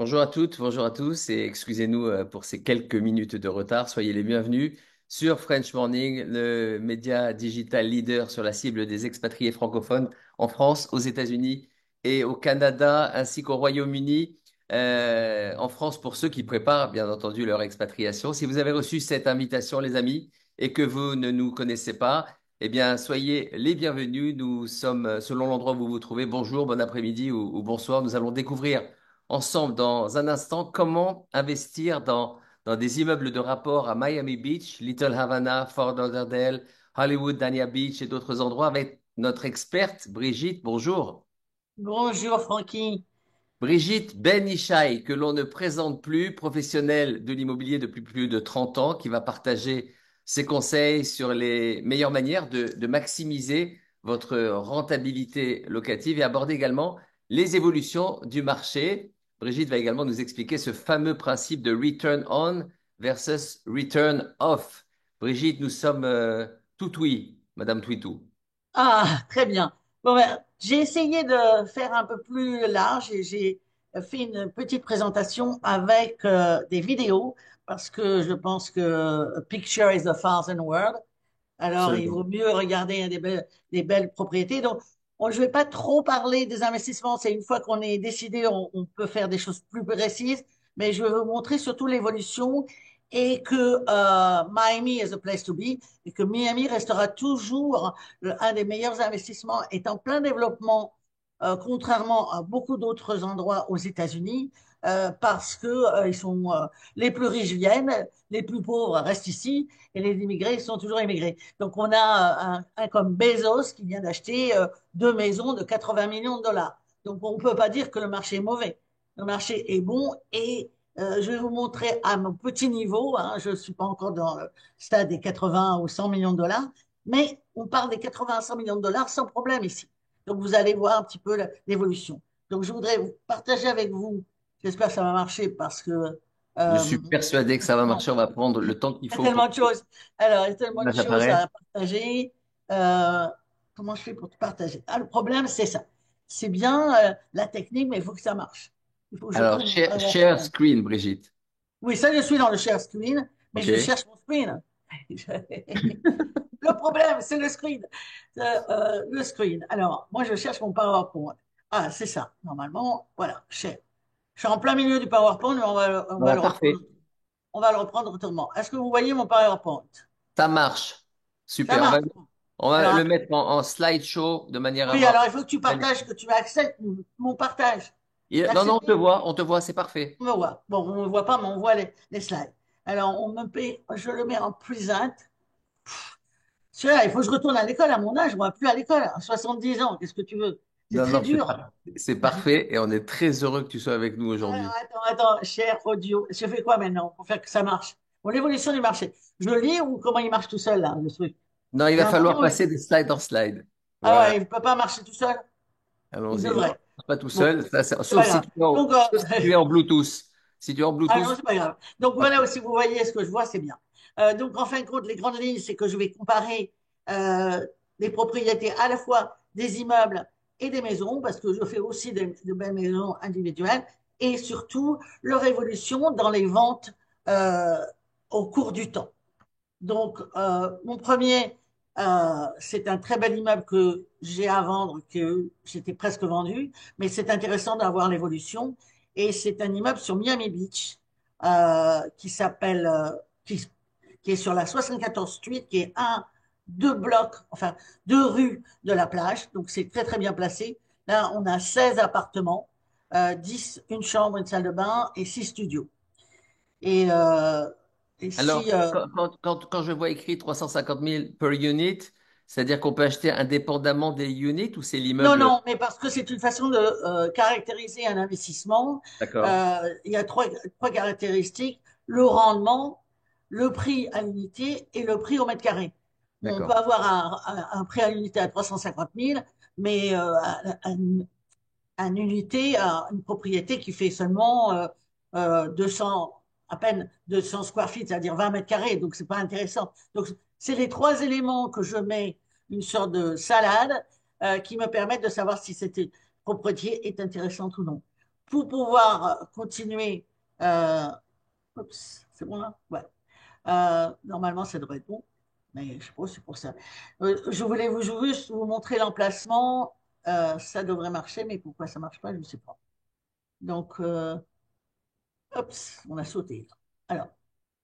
Bonjour à toutes, bonjour à tous et excusez-nous pour ces quelques minutes de retard. Soyez les bienvenus sur French Morning, le média digital leader sur la cible des expatriés francophones en France, aux États-Unis et au Canada ainsi qu'au Royaume-Uni. En France pour ceux qui préparent bien entendu leur expatriation. Si vous avez reçu cette invitation les amis et que vous ne nous connaissez pas, eh bien soyez les bienvenus. Nous sommes selon l'endroit où vous vous trouvez. Bonjour, bon après-midi ou bonsoir. Nous allons découvrir ensemble dans un instant comment investir dans des immeubles de rapport à Miami Beach, Little Havana, Fort Lauderdale, Hollywood, Dania Beach et d'autres endroits avec notre experte Brigitte. Bonjour. Bonjour Francky. Brigitte Ben Ishaï, que l'on ne présente plus, professionnelle de l'immobilier depuis plus de 30 ans, qui va partager ses conseils sur les meilleures manières de maximiser votre rentabilité locative et aborder également les évolutions du marché. Brigitte va également nous expliquer ce fameux principe de return on versus return off. Brigitte, nous sommes tout oui, Madame Twitou. Ah, très bien. Bon, ben, j'ai essayé de faire un peu plus large et j'ai fait une petite présentation avec des vidéos parce que je pense que a picture is a thousand words. Alors, il vaut Absolument. mieux regarder des belles propriétés. Donc, je ne vais pas trop parler des investissements. C'est une fois qu'on est décidé, on peut faire des choses plus précises. Mais je vais vous montrer surtout l'évolution et que Miami is a place to be et que Miami restera toujours un des meilleurs investissements, est en plein développement, contrairement à beaucoup d'autres endroits aux États-Unis, parce que ils sont les plus riches viennent, les plus pauvres restent ici et les immigrés sont toujours immigrés. Donc, on a un comme Bezos qui vient d'acheter deux maisons de 80 millions de dollars. Donc, on ne peut pas dire que le marché est mauvais. Le marché est bon et je vais vous montrer à mon petit niveau, hein, je ne suis pas encore dans le stade des 80 ou 100 millions de dollars, mais on parle des 80 à 100 millions de dollars sans problème ici. Donc, vous allez voir un petit peu l'évolution. Donc, je voudrais partager avec vous, j'espère que ça va marcher parce que Je euh, suis persuadé que ça va non, marcher. On va prendre le temps qu'il il y a faut pour tellement de choses. Alors, il y a que tellement de l'image choses apparaisse. à partager. Euh, comment je fais pour te partager? Ah, le problème, c'est ça. C'est bien la technique, mais il faut que ça marche. Il faut que je Alors, prenne mon share PowerPoint. screen, Brigitte. Oui, ça, je suis dans le share screen, mais je OK? cherche mon screen. Le problème, c'est le screen. Le screen. Alors, moi, je cherche mon PowerPoint. Ah, c'est ça. Normalement, voilà, share. Je suis en plein milieu du PowerPoint, mais Voilà, parfait. on va le reprendre autrement. Est-ce que vous voyez mon PowerPoint? Ça marche. Ça Super. marche. On va Alors, le mettre en slideshow de manière à oui, voir. alors il faut que tu partages, que tu acceptes mon partage. Tu Non, non, accepté? on te voit, c'est parfait. On me voit. Bon, on ne me voit pas, mais on voit les slides. Alors, je le mets en present. Celui-là, il faut que je retourne à l'école à mon âge. Moi, plus à l'école, à 70 ans. Qu'est-ce que tu veux? C'est Non, très non, dur. c'est parfait et on est très heureux que tu sois avec nous Alors, aujourd'hui. attends, cher audio. Je fais quoi maintenant pour faire que ça marche? Bon, l'évolution du marché. Je le lis ou comment il marche tout seul, là, le truc? Non, il J'ai va un falloir bouton. passer de slide en slide. Ah Voilà, ouais, il ne peut pas marcher tout seul? Il allons-y. Non, devrait. pas tout Bon, seul, c'est pas grave. Donc, sauf si tu es en Bluetooth. Si tu es en ah non, Bluetooth, c'est pas grave. Donc pas voilà, tout. si vous voyez ce que je vois, c'est bien. Donc en fin de compte, les grandes lignes, c'est que je vais comparer les propriétés à la fois des immeubles et des maisons, parce que je fais aussi de belles maisons individuelles, et surtout leur évolution dans les ventes euh, au cours du temps. Donc mon premier, c'est un très bel immeuble que j'ai à vendre, que j'étais presque vendu, mais c'est intéressant d'avoir l'évolution. Et c'est un immeuble sur Miami Beach qui s'appelle, qui, qui est sur la 74 Street, qui est deux blocs, enfin deux rues de la plage. Donc c'est très très bien placé. Là, on a 16 appartements, 10, une chambre, une salle de bain et 6 studios. Et, euh, et si, Alors, quand je vois écrit 350 000 per unit, c'est-à-dire qu'on peut acheter indépendamment des units ou c'est Non, l'immeuble? non, mais parce que c'est une façon de caractériser un investissement. D'accord, Il y a trois caractéristiques, le rendement, le prix à l'unité et le prix au mètre carré. Bon, on peut d'accord, avoir un prix à l'unité à 350 000, mais un unité, une propriété qui fait seulement 200, à peine 200 square feet, c'est-à-dire 20 mètres carrés, donc c'est pas intéressant. Donc, c'est les trois éléments que je mets, une sorte de salade, qui me permettent de savoir si cette propriété est intéressante ou non. pour pouvoir continuer. euh, Oups, c'est bon là? Ouais. Normalement, ça devrait être bon, mais je suppose que c'est pour ça. Je voulais juste vous montrer l'emplacement. Ça devrait marcher, mais pourquoi ça marche pas, je ne sais pas. Donc, oups, on a sauté là. Alors,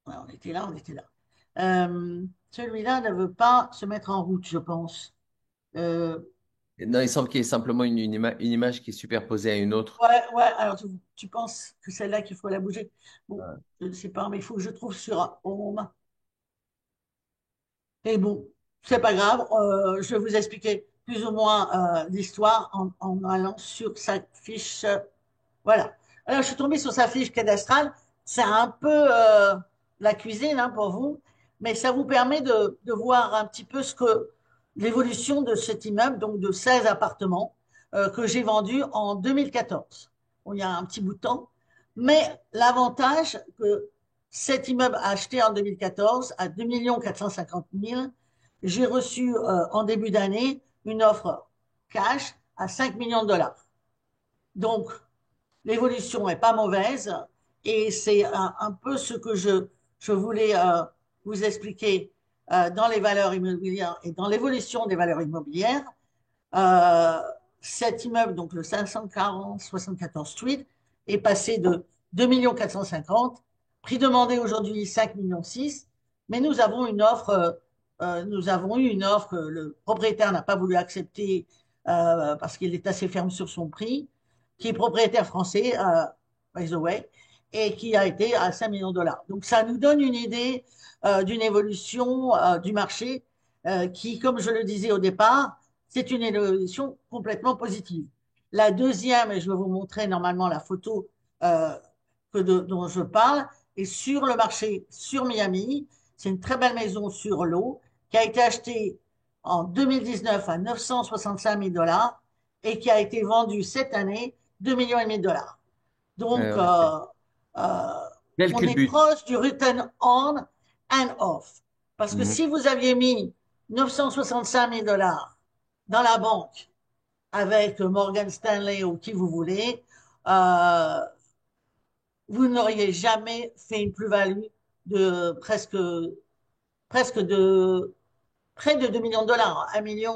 ouais, on était là, on était là. Celui-là ne veut pas se mettre en route, je pense. Euh, Non, il semble qu'il y ait simplement une image qui est superposée à une autre. ouais, ouais, alors tu penses que c'est là qu'il faut la bouger? Bon, je ne sais pas, mais il faut que je trouve sur Home. Et bon, c'est pas grave, je vais vous expliquer plus ou moins l'histoire en allant sur sa fiche. Voilà. Alors, je suis tombée sur sa fiche cadastrale. C'est un peu la cuisine hein, pour vous, mais ça vous permet de voir un petit peu l'évolution de cet immeuble, donc de 16 appartements que j'ai vendu en 2014. Bon, il y a un petit bout de temps, mais l'avantage que cet immeuble a acheté en 2014 à 2 450 000, j'ai reçu en début d'année une offre cash à 5 millions de dollars. Donc, l'évolution n'est pas mauvaise et c'est un peu ce que je voulais vous expliquer dans les valeurs immobilières et dans l'évolution des valeurs immobilières. Euh, Cet immeuble, donc le 540 74 Street, est passé de 2 450 000, prix demandé aujourd'hui 5 millions 6, mais nous avons eu une offre que le propriétaire n'a pas voulu accepter parce qu'il est assez ferme sur son prix, qui est propriétaire français, by the way, et qui a été à 5 millions de dollars. Donc ça nous donne une idée d'une évolution du marché qui, comme je le disais au départ, c'est une évolution complètement positive. La deuxième, et je vais vous montrer normalement la photo euh, dont je parle, est sur le marché sur Miami. C'est une très belle maison sur l'eau qui a été achetée en 2019 à 965 000 dollars et qui a été vendue cette année 2,5 millions de dollars. Donc, Ouais. euh, Quel on est culbut. proche du return on and off. Parce que Mhm. si vous aviez mis 965 000 dollars dans la banque avec Morgan Stanley ou qui vous voulez, euh, vous n'auriez jamais fait une plus-value de presque de près de 2 millions de dollars, 1 million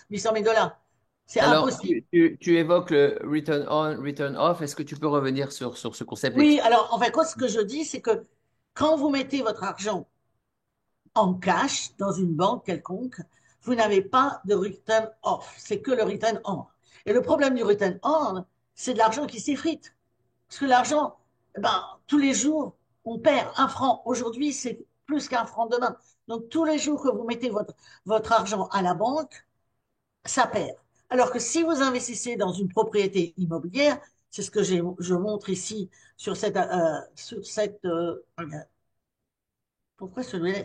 800 000 dollars. C'est Alors, impossible. tu évoques le return on, return off. Est-ce que tu peux revenir sur ce concept? Oui, alors en fait, ce que je dis, c'est que quand vous mettez votre argent en cash dans une banque quelconque, vous n'avez pas de return off, c'est que le return on. Et le problème du return on, c'est de l'argent qui s'effrite. Parce que l'argent, eh ben, tous les jours, on perd 1 franc. Aujourd'hui, c'est plus qu'1 franc demain. Donc, tous les jours que vous mettez votre argent à la banque, ça perd. Alors que si vous investissez dans une propriété immobilière, c'est ce que je montre ici sur cette. Pourquoi celui-là?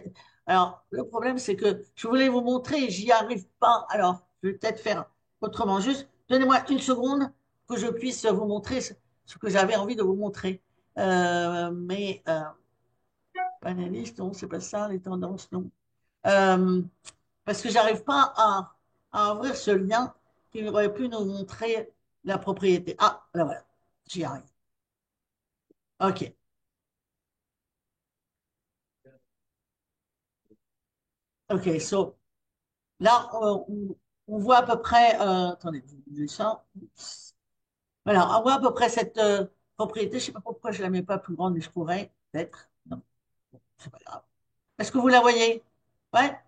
Alors, le problème, c'est que je voulais vous montrer, j'y arrive pas. Alors, je vais peut-être faire autrement. Juste, donnez-moi une seconde que je puisse vous montrer ce que j'avais envie de vous montrer. Mais panéliste, non, c'est pas ça, les tendances, non. Euh, Parce que j'arrive pas à ouvrir ce lien qui aurait pu nous montrer la propriété. Ah, là voilà, j'y arrive. OK. OK, so, là, on voit à peu près, attendez, je vais bouger ça. Voilà, on voit à peu près cette propriété. Je sais pas pourquoi je la mets pas plus grande, mais je pourrais, peut-être. Non, c'est pas grave. Est-ce que vous la voyez? Ouais?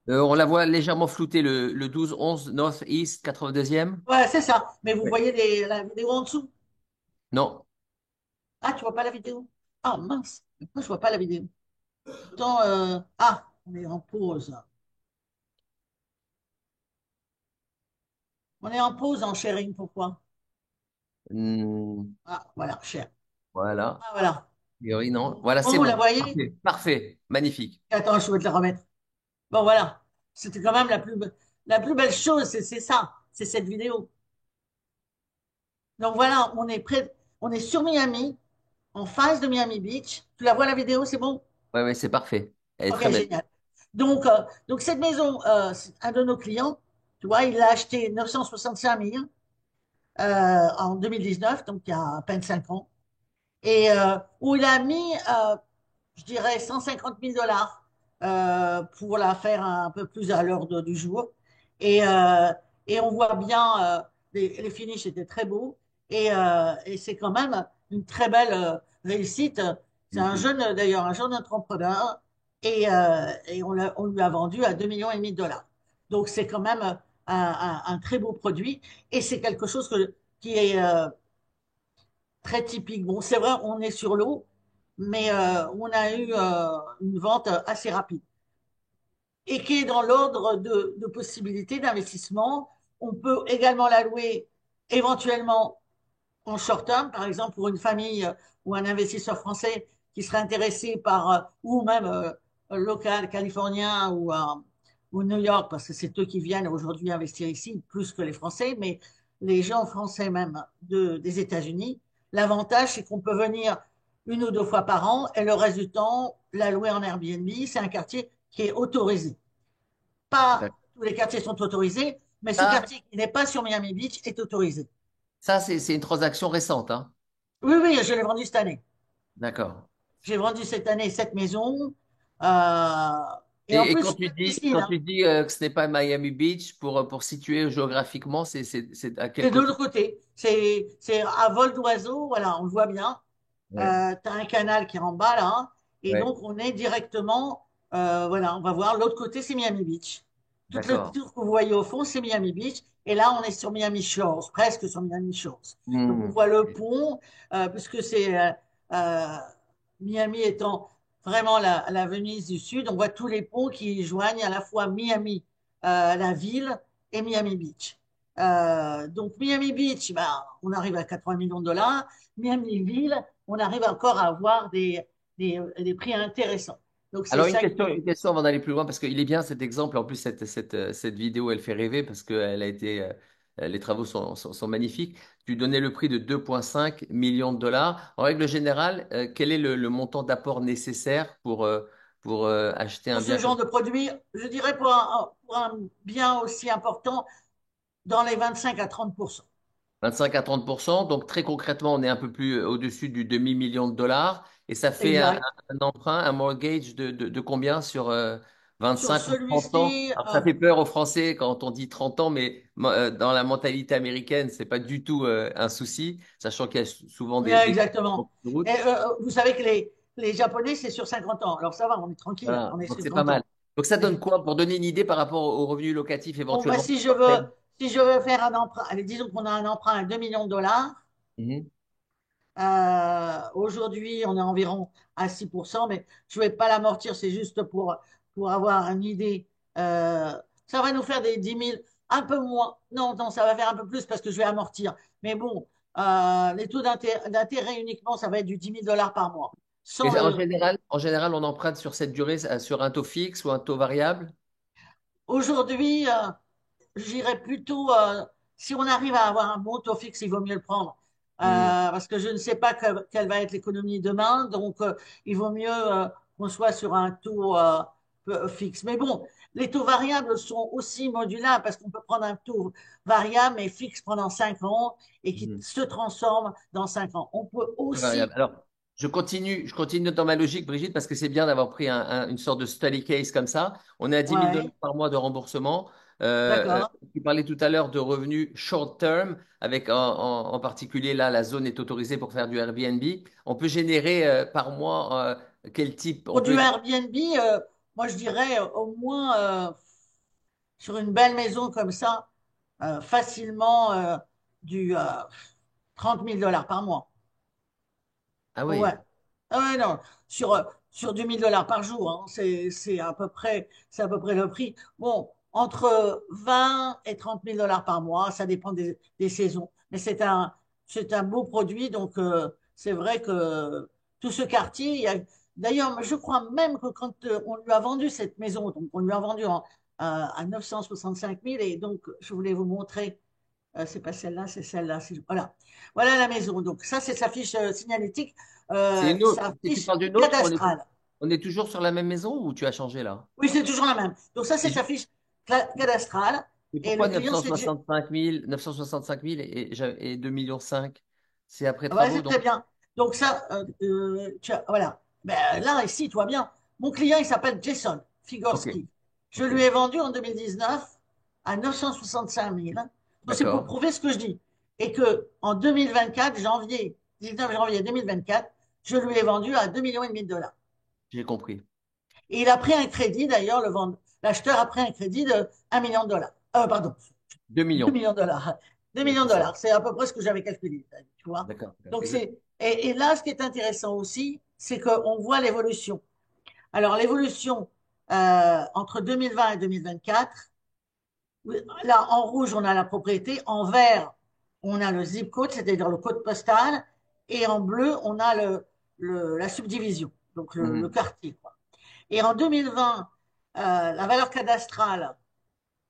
On la voit légèrement floutée, le 12-11 North East 82e. Ouais, c'est ça. Mais vous Ouais. voyez la vidéo en dessous? Non. Ah, tu vois pas la vidéo? Ah, mince. Pourquoi je vois pas la vidéo? Pourtant, ah, on est en pause. On est en pause en sharing. Pourquoi? Hmm, Ah, voilà, share. voilà. Ah, voilà. Oui, non. Voilà, Bon, c'est vous la bon. voyez? Parfait. Parfait. Magnifique. Attends, je vais te la remettre. Bon, voilà. C'était quand même la plus belle chose, c'est ça. C'est cette vidéo. Donc voilà, on est sur Miami, en face de Miami Beach. Tu la vois la vidéo, c'est bon? Ouais, ouais, c'est parfait. Elle est Ok, très belle. génial. Donc cette maison, c'est un de nos clients, tu vois, il l'a acheté 965 000. en 2019, donc il y a à peine 5 ans, où il a mis, je dirais, 150 000 dollars pour la faire un peu plus à l'ordre du jour. Et, euh, et on voit bien, les finishes étaient très beaux. Et c'est quand même une très belle réussite. C'est un Mhm. jeune, d'ailleurs, un jeune entrepreneur. Et on lui a vendu à 2,5 millions de dollars. Donc c'est quand même un très beau produit. Et c'est quelque chose qui est très typique. Bon, c'est vrai, on est sur l'eau, mais on a eu une vente assez rapide et qui est dans l'ordre de possibilités d'investissement. On peut également la louer éventuellement en short term, par exemple pour une famille ou un investisseur français qui serait intéressé par, ou même local californien ou New York, parce que c'est eux qui viennent aujourd'hui investir ici, plus que les Français, mais les gens français même des États-Unis. L'avantage, c'est qu'on peut venir 1 ou 2 fois par an et le reste du temps, la louer en Airbnb. C'est un quartier qui est autorisé. Pas D'accord. tous les quartiers sont autorisés, mais ce Ça, quartier qui n'est pas sur Miami Beach est autorisé. ça c'est une transaction récente, hein. Oui, oui, je l'ai vendu cette année. D'accord. J'ai vendu cette année cette maison. euh, et en Et plus, une piscine, quand hein. tu dis que ce n'est pas Miami Beach, pour situer géographiquement, c'est à quel C'est de côté? l'autre côté. C'est à vol d'oiseau, voilà, on le voit bien. Ouais. Tu as un canal qui est en bas là, hein. Et Ouais. donc, on est directement, voilà, on va voir l'autre côté, c'est Miami Beach. Tout le D'accord. tour que vous voyez au fond, c'est Miami Beach. Et là, on est sur Miami Shores, presque sur Miami Shores. Donc, on Hmm. voit le pont, puisque c'est euh, Miami étant vraiment la Venise du Sud. On voit tous les ponts qui joignent à la fois Miami, la ville, et Miami Beach. Donc Miami Beach, ben, on arrive à 80 millions de dollars. Miami Ville, on arrive encore à avoir des prix intéressants. Donc c'est Alors, ça qui une est. question avant d'aller plus loin, parce qu'il est bien cet exemple. En plus, cette vidéo, elle fait rêver parce que les travaux sont magnifiques. Tu donnais le prix de 2,5 millions de dollars. En règle générale, quel est le montant d'apport nécessaire pour acheter Pour un ce bien genre comme de produit, je dirais pour un bien aussi important, dans les 25 à 30%. 25 à 30%? Donc, très concrètement, on est un peu plus au-dessus du demi-million de dollars. Et ça fait Exact. un emprunt, un mortgage de combien sur Sur 25 ou 30 ans? celui-ci, Alors, ça fait peur aux Français quand on dit 30 ans, mais dans la mentalité américaine, c'est pas du tout un souci, sachant qu'il y a souvent bien des exactement. de Et route. vous savez que les Japonais, c'est sur 50 ans. Alors ça va, on est tranquille, Voilà, on est donc sur c'est pas 30 mal. ans. Donc, ça donne quoi pour donner une idée par rapport aux revenus locatifs Bon, bah, éventuellement? si je veux faire un emprunt, allez, disons qu'on a un emprunt à 2 millions de dollars. Mhm. Aujourd'hui, on est environ à 6%, mais je ne vais pas l'amortir, c'est juste pour avoir une idée. Euh, Ça va nous faire des 10 000, un peu moins. Non, non, ça va faire un peu plus parce que je vais amortir. Mais bon, les taux d'intérêt uniquement, ça va être du 10 000 dollars par mois. Et Sans le, en général, on emprunte sur cette durée sur un taux fixe ou un taux variable? Aujourd'hui, j'irais plutôt, si on arrive à avoir un bon taux fixe, il vaut mieux le prendre. Hmm. Parce que je ne sais pas quelle va être l'économie demain, donc il vaut mieux qu'on soit sur un taux fixe. Mais bon, les taux variables sont aussi modulables parce qu'on peut prendre un taux variable mais fixe pendant 5 ans et qui Mhm. se transforme dans 5 ans. On peut Variable. aussi, Alors, je continue dans ma logique, Brigitte, parce que c'est bien d'avoir pris une sorte de study case comme ça. On est à 10 000 dollars ouais, par mois de remboursement. d'accord. Tu parlais tout à l'heure de revenus short term, avec en particulier là, la zone est autorisée pour faire du Airbnb. On peut générer par mois quel type? On Pour du peut. Airbnb, moi je dirais au moins sur une belle maison comme ça, facilement du 30 000 dollars par mois. Ah Ouais. oui. Ah ouais, non, sur du 1 000 dollars par jour, hein, c'est à peu près le prix. Bon, entre 20 et 30 000 dollars par mois, ça dépend des saisons. Mais c'est un beau produit, donc c'est vrai que tout ce quartier, d'ailleurs, je crois même que quand on lui a vendu cette maison, donc on lui a vendu à 965 000, et donc je voulais vous montrer, c'est pas celle-là, c'est celle-là. Voilà. Voilà la maison. Donc ça, c'est sa fiche signalétique, C'est une autre. sa Si tu fiche parles d'une autre, cadastrale. on est toujours sur la même maison ou tu as changé là? Oui, c'est toujours la même. Donc ça, c'est Et sa ju- fiche cadastrale. Et Et le pourquoi client, c'est 965 000 et 2,5 millions? C'est après ah ouais, travaux, c'est très donc. bien. Donc ça, voilà. Ben, là, ici, tu vois bien. Mon client, il s'appelle Jason Ok, Figurski. Je ok, lui ai vendu en 2019 à 965 000. Donc c'est pour d'accord, prouver ce que je dis. Et que en 2024, janvier, 19 janvier 2024, je lui ai vendu à 2,5 millions de dollars. j'ai compris. Et il a pris un crédit, d'ailleurs, l'acheteur a pris un crédit de 1 million de dollars. Pardon, Deux 2 millions, millions de dollars. 2 millions c'est de ça. dollars, c'est à peu près ce que j'avais calculé, tu vois. D'accord. Donc et là, ce qui est intéressant aussi, c'est qu'on voit l'évolution. Alors, l'évolution entre 2020 et 2024, là, en rouge, on a la propriété, en vert, on a le zip code, c'est-à-dire le code postal, et en bleu, on a la subdivision, donc le Mhm. quartier, quoi. Et en 2020, la valeur cadastrale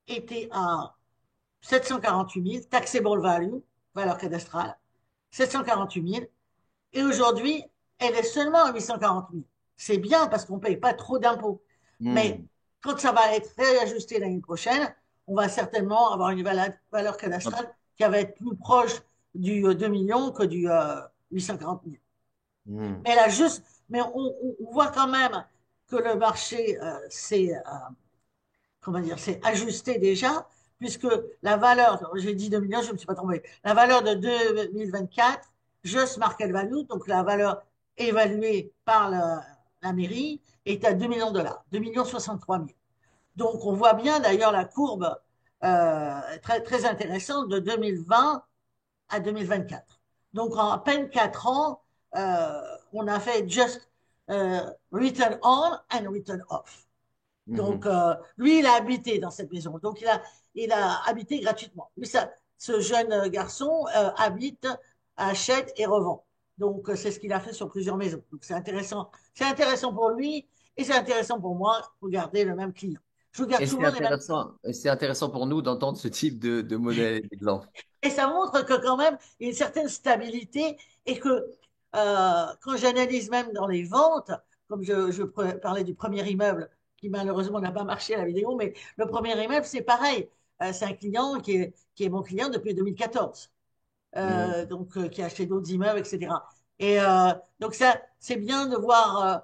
était à 748 000, taxable value, valeur cadastrale, 748 000. Et aujourd'hui, elle est seulement à 840 000. C'est bien parce qu'on ne paye pas trop d'impôts. Mais Mhm. quand ça va être réajusté l'année prochaine, on va certainement avoir une valeur Hop. cadastrale qui va être plus proche du 2 millions que du 840 000. Mhm. Mais là, juste, mais on voit quand même que le marché comment dire, c'est ajusté déjà, puisque la valeur, j'ai dit 2 millions, je ne me suis pas trompé, la valeur de 2024, just market value, donc la valeur évaluée par la mairie, est à 2 millions de dollars, 2 millions 63 000. Donc on voit bien d'ailleurs la courbe très, très intéressante de 2020 à 2024. Donc en à peine 4 ans, on a fait just return on and return off. Donc, Mhm. lui, il a habité dans cette maison. Donc, il a habité gratuitement. Lui, ce jeune garçon habite, achète et revend. Donc, c'est ce qu'il a fait sur plusieurs maisons. Donc, c'est intéressant. C'est intéressant pour lui et c'est intéressant pour moi pour garder le même client. Je garde souvent les mêmes clients. Et c'est intéressant pour nous d'entendre ce type de modèle et d'exemple. Et ça montre que quand même, il y a une certaine stabilité et que quand j'analyse même dans les ventes, comme je parlais du premier immeuble qui malheureusement n'a pas marché à la vidéo, mais le premier immeuble, c'est pareil. C'est un client qui est mon client depuis 2014, Mhm. qui a acheté d'autres immeubles, etc. Et donc ça, c'est bien de voir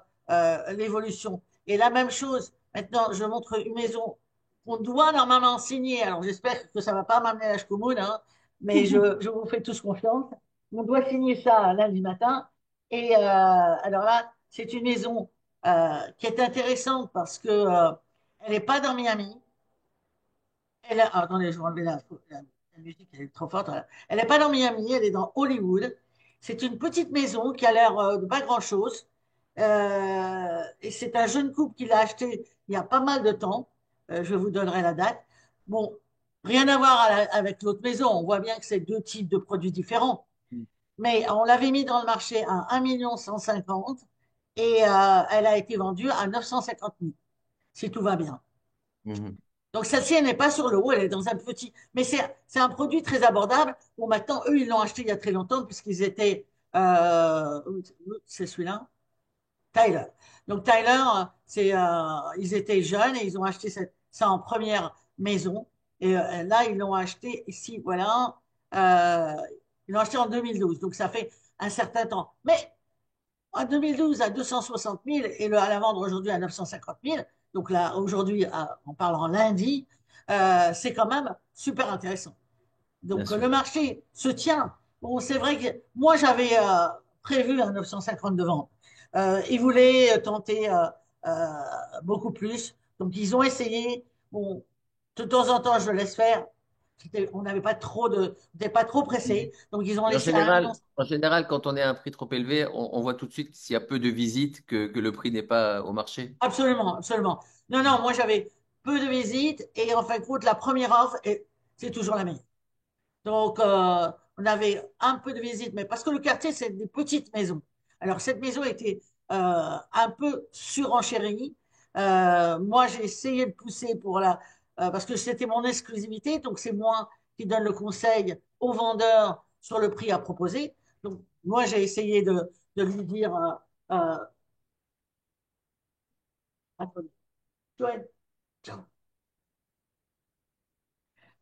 l'évolution. Et la même chose, maintenant, je montre une maison qu'on doit normalement signer. Alors j'espère que ça ne va pas m'amener à la commune, hein, mais je vous fais tous confiance. On doit signer ça lundi matin. Et alors là, c'est une maison qui est intéressante parce que elle n'est pas dans Miami. Attendez, je vais enlever la musique, elle est trop forte. Voilà. Elle n'est pas dans Miami, elle est dans Hollywood. C'est une petite maison qui a l'air de pas grand-chose. Et c'est un jeune couple qui l'a acheté il y a pas mal de temps. Je vous donnerai la date. Bon, rien à voir avec l'autre maison. On voit bien que c'est deux types de produits différents. Mais on l'avait mis dans le marché à 1 150 000 et elle a été vendue à 950 000, si tout va bien. Mhm. Donc celle-ci, elle n'est pas sur le haut, elle est dans un petit. Mais c'est un produit très abordable. Bon, maintenant, eux, ils l'ont acheté il y a très longtemps puisqu'ils étaient. C'est celui-là, Tyler. Donc Tyler, ils étaient jeunes et ils ont acheté ça en première maison. Et là, ils l'ont acheté ici, voilà. Euh, Ils l'ont acheté en 2012. Donc ça fait un certain temps. Mais en 2012 à 260 000 et à la vendre aujourd'hui à 950 000, donc là, aujourd'hui, en parlant lundi, c'est quand même super intéressant. Bien Donc le sûr. marché se tient. Bon, c'est vrai que moi, j'avais prévu un 950 de vente. Ils voulaient tenter euh, beaucoup plus. Donc ils ont essayé. Bon, de temps en temps, je laisse faire. On n'avait pas trop de, on n'était pas trop pressé. Donc ils ont Et laissé à 1 million. en général, quand on est à un prix trop élevé, on voit tout de suite s'il y a peu de visites que le prix n'est pas au marché. Absolument, absolument. Non, non, moi j'avais peu de visites et en fin de compte, la première offre, c'est toujours la meilleure. Donc, on avait un peu de visites, mais parce que le quartier, c'est des petites maisons. Alors, cette maison était un peu surenchérie. Moi, j'ai essayé de pousser parce que c'était mon exclusivité, donc c'est moi qui donne le conseil aux vendeurs sur le prix à proposer. Donc, moi, j'ai essayé de lui dire, euh, attendez, Joël, ciao.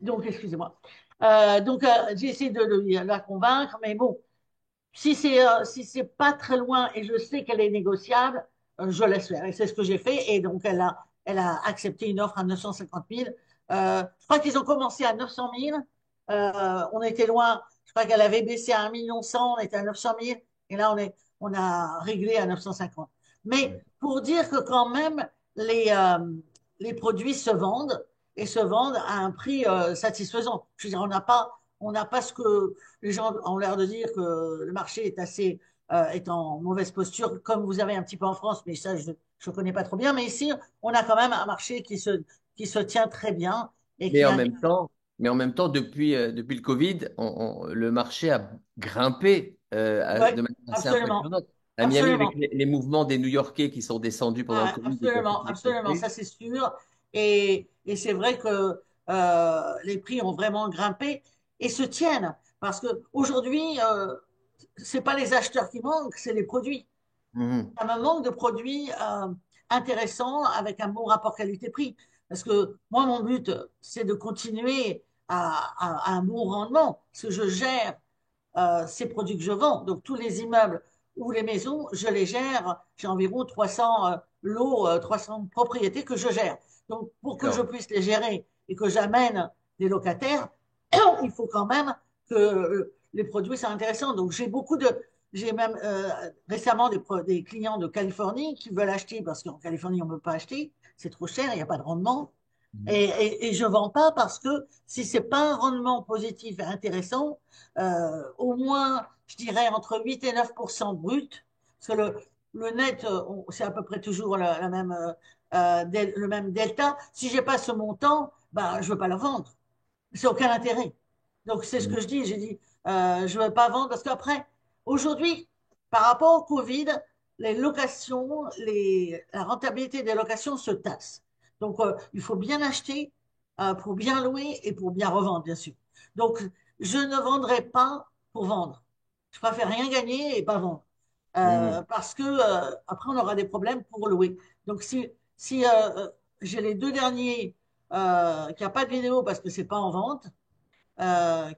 Donc, excusez-moi. J'ai essayé de la convaincre, mais bon, si c'est pas très loin et je sais qu'elle est négociable, je laisse faire. Et c'est ce que j'ai fait. Et donc, elle a accepté une offre à 950 000. Je crois qu'ils ont commencé à 900 000. On était loin. Je crois qu'elle avait baissé à 1,1 million, on était à 900 000. Et là, on a réglé à 950. Mais pour dire que quand même, les, euh, les produits se vendent et se vendent à un prix satisfaisant. Je veux dire, on n'a pas ce que les gens ont l'air de dire que le marché est est en mauvaise posture, comme vous avez un petit peu en France, mais ça, je ne connais pas trop bien. Mais ici, on a quand même un marché qui se tient très bien et Mais qui en a. même temps, depuis le Covid, le marché a grimpé Oui, de manière assez absolument, impressionnante. À Miami, avec absolument. les mouvements des New-Yorkais qui sont descendus pendant le Ah, Covid et qui ont fait absolument, des absolument, économies. ça c'est sûr. Et c'est vrai que les prix ont vraiment grimpé et se tiennent. Parce que aujourd'hui, c'est pas les acheteurs qui manquent, c'est les produits. Mhm. Ça me manque de produits intéressants avec un bon rapport qualité-prix. Parce que moi, mon but, c'est de continuer à un bon rendement. Parce que je gère ces produits que je vends. Donc, tous les immeubles ou les maisons, je les gère. J'ai environ 300 lots, 300 propriétés que je gère. Donc, pour que je D'accord. puisse les gérer et que j'amène des locataires, il faut quand même que les produits soient intéressants. Donc, j'ai même récemment des clients de Californie qui veulent acheter parce qu'en Californie, on ne peut pas acheter. C'est trop cher, il n'y a pas de rendement. Mhm. Et je ne vends pas parce que si ce n'est pas un rendement positif et intéressant, au moins, je dirais entre 8 et 9% brut, parce que le net, c'est à peu près toujours la même, le même delta. Si je n'ai pas ce montant, ben, je ne veux pas le vendre. C'est aucun intérêt. Donc, c'est ce Mhm. que je dis. J'ai dit, je ne veux pas vendre parce qu'après, aujourd'hui, par rapport au Covid, les locations, la rentabilité des locations se tasse. Donc, il faut bien acheter pour bien louer et pour bien revendre, bien sûr. Donc, je ne vendrai pas pour vendre. Je préfère rien gagner et pas vendre. Mhm. Parce que après, on aura des problèmes pour louer. Donc, si j'ai les deux derniers qui n'a pas de vidéo parce que c'est pas en vente,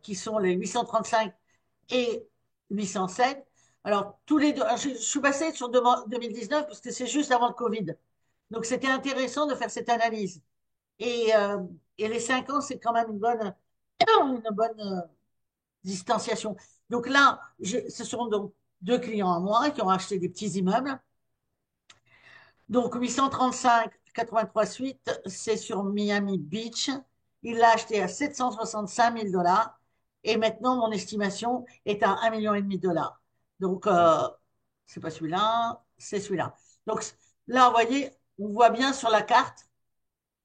qui sont les 835 et 807. Alors, tous les deux, je suis passé sur 2019 parce que c'est juste avant le Covid. Donc, c'était intéressant de faire cette analyse. Et, euh, et les 5 ans, c'est quand même une bonne distanciation. Donc là, ce sont donc deux clients à moi qui ont acheté des petits immeubles. Donc 835 83 suites, c'est sur Miami Beach. Il l'a acheté à 765 000 dollars. Et maintenant, mon estimation est à 1,5 million de dollars. Donc, c'est pas celui-là, c'est celui-là. Donc là, vous voyez, on voit bien sur la carte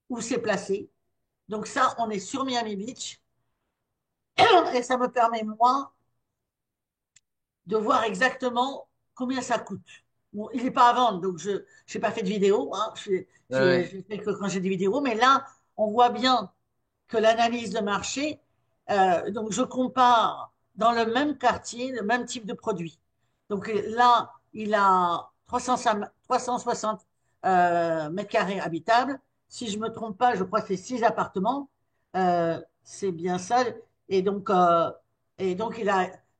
où c'est placé. Donc ça, on est sur Miami Beach. Et ça me permet, moi, de voir exactement combien ça coûte. Bon, il n'est pas à vendre, donc je n'ai pas fait de vidéo. Hein. Ouais. Je fais que quand j'ai des vidéos. Mais là, on voit bien que l'analyse de marché, donc je compare dans le même quartier, le même type de produit. Donc là, il a 360 mètres carrés habitables. Si je ne me trompe pas, je crois que c'est 6 appartements. C'est bien ça. Et donc, euh, et donc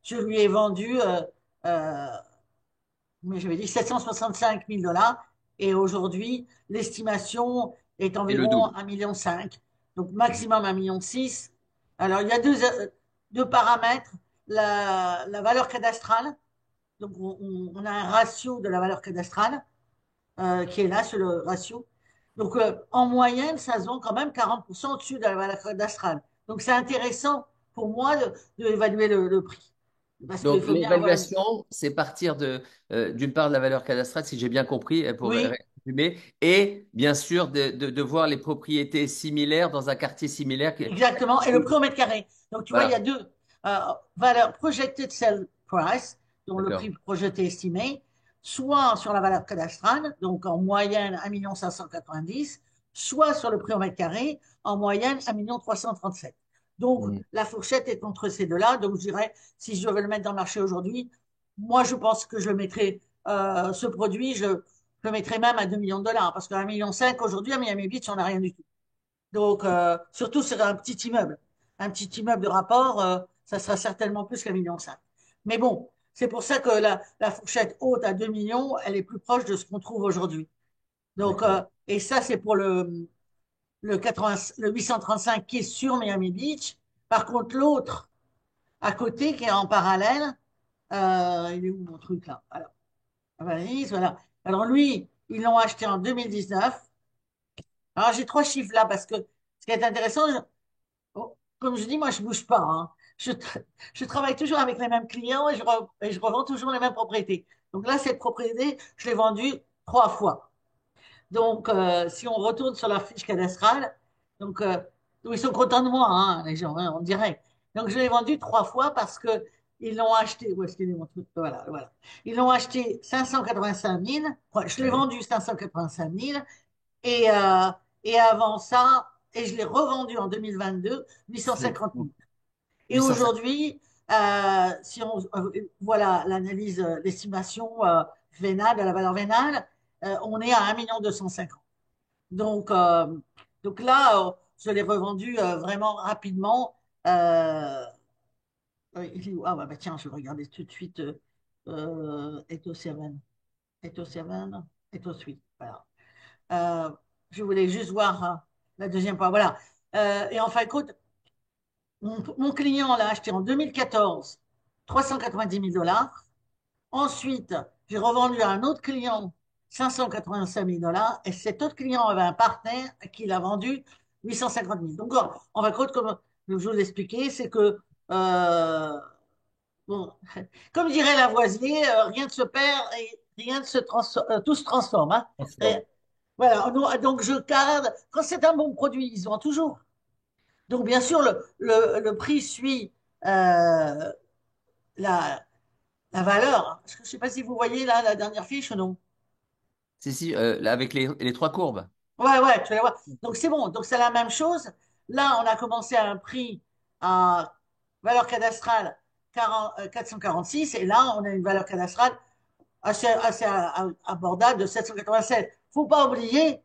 je lui ai vendu, euh, mais j'avais dit 765 000 dollars. Et aujourd'hui, l'estimation est Et le environ double. 1,5 million. Donc, Mhm. maximum 1,6 million. Alors, il y a deux paramètres. La valeur cadastrale. Donc, on a un ratio de la valeur cadastrale qui est là sur le ratio. Donc, en moyenne, ça se vend quand même 40% au-dessus de la valeur cadastrale. Donc, c'est intéressant pour moi d'évaluer le prix. Parce qu'il Donc, faut bien avoir une. l'évaluation, c'est partir d'une part de la valeur cadastrale, si j'ai bien compris, pour Oui, résumer, et bien sûr de voir les propriétés similaires dans un quartier similaire. exactement. Et le prix au mètre carré. Donc, tu vois, il y a Voilà, deux valeurs projected sell price, dont le prix d'accord. projeté estimé, soit sur la valeur cadastrale, donc en moyenne 1,590 000, soit sur le prix au mètre carré, en moyenne 1,337 000. Donc, Mhm. la fourchette est entre ces deux-là. Donc, je dirais, si je veux le mettre dans le marché aujourd'hui, moi, je pense que je le mettrai, ce produit, je le mettrai même à 2 millions de dollars, parce qu'à 1,5 million aujourd'hui, à Miami Beach, on n'a rien du tout. Donc, surtout sur un petit immeuble. un petit immeuble de rapport, ça sera certainement plus qu'un million cinq. Mais bon, c'est pour ça que la fourchette haute à 2 millions, elle est plus proche de ce qu'on trouve aujourd'hui. Donc, D'accord. et ça, c'est pour le 835 qui est sur Miami Beach. Par contre, l'autre, à côté, qui est en parallèle, il est où mon truc là? Alors, Valise, voilà. Alors lui, ils l'ont acheté en 2019. Alors j'ai trois chiffres là parce que ce qui est intéressant, oh, comme je dis, moi je bouge pas, hein. Je travaille toujours avec les mêmes clients et je revends toujours les mêmes propriétés. Donc là, cette propriété, je l'ai vendue trois fois. Donc, si on retourne sur la fiche cadastrale, donc, ils sont contents de moi, hein, les gens, hein, on dirait. Donc, je l'ai vendu trois fois parce que ils l'ont acheté. Où est-ce qu'il est mon truc? Voilà, voilà. Ils l'ont acheté 585 000. Ouais, je l'ai Ouais. vendu 585 000. Et, euh, et avant ça, et je l'ai revendu en 2022, 850 000. Et 850. aujourd'hui, si on voilà l'analyse, l'estimation vénale, de la valeur vénale, on est à 1 250 000. Donc, donc là, je l'ai revendu vraiment rapidement. Euh, ah ouais, bah tiens, je vais regarder tout de suite Eto 7. Eto 7, Eto 8. Voilà. Euh, je voulais juste voir la deuxième fois. Voilà. Et en fin de compte, mon client l'a acheté en 2014, 390 000 dollars. Ensuite, j'ai revendu à un autre client 585 000 dollars et cet autre client avait un partenaire qui l'a vendu 850 000. Donc, en fin de compte, comme je vous l'expliquais, c'est que, bon, comme dirait Lavoisier, rien ne se perd et rien ne se transforme, tout se transforme, hein. Et voilà, donc je garde, quand c'est un bon produit, ils se vendent toujours. Donc, bien sûr, le prix suit la, la valeur. Je ne sais pas si vous voyez là la dernière fiche ou non. Si, si, là, avec les trois courbes. Ouais, ouais, tu vas voir. Donc c'est bon, donc c'est la même chose. Là, on a commencé à un prix à valeur cadastrale 446 et là, on a une valeur cadastrale assez abordable de 787. Faut pas oublier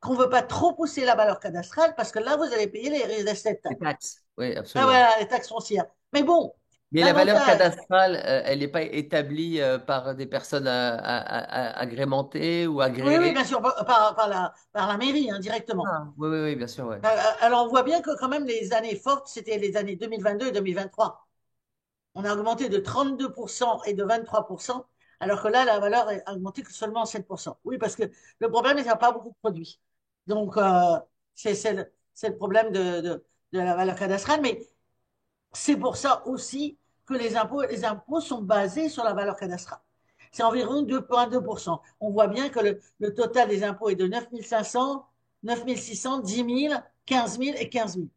qu'on ne veut pas trop pousser la valeur cadastrale parce que là, vous allez payer les recettes Les taxes. taxes. Oui, Ah, absolument. voilà, les taxes foncières. Mais bon, Mais la valeur l'avantage, cadastrale, elle n'est pas établie par des personnes agrémentées ou oui, oui, agréées. bien sûr, par la mairie, hein, directement. Ah, oui, oui, oui, bien sûr, ouais. Alors, on voit bien que quand même les années fortes, c'était les années 2022 et 2023. On a augmenté de 32% et de 23%, alors que là, la valeur a augmenté que seulement 7%. Oui, parce que le problème, c'est qu'il n'y a pas beaucoup de produits. Donc, c'est le problème de la valeur cadastrale, mais c'est pour ça aussi que les impôts sont basés sur la valeur cadastrale. C'est environ 2,2%. On voit bien que le total des impôts est de 9 500, 9 600, 10 000, 15 000 et 15 000.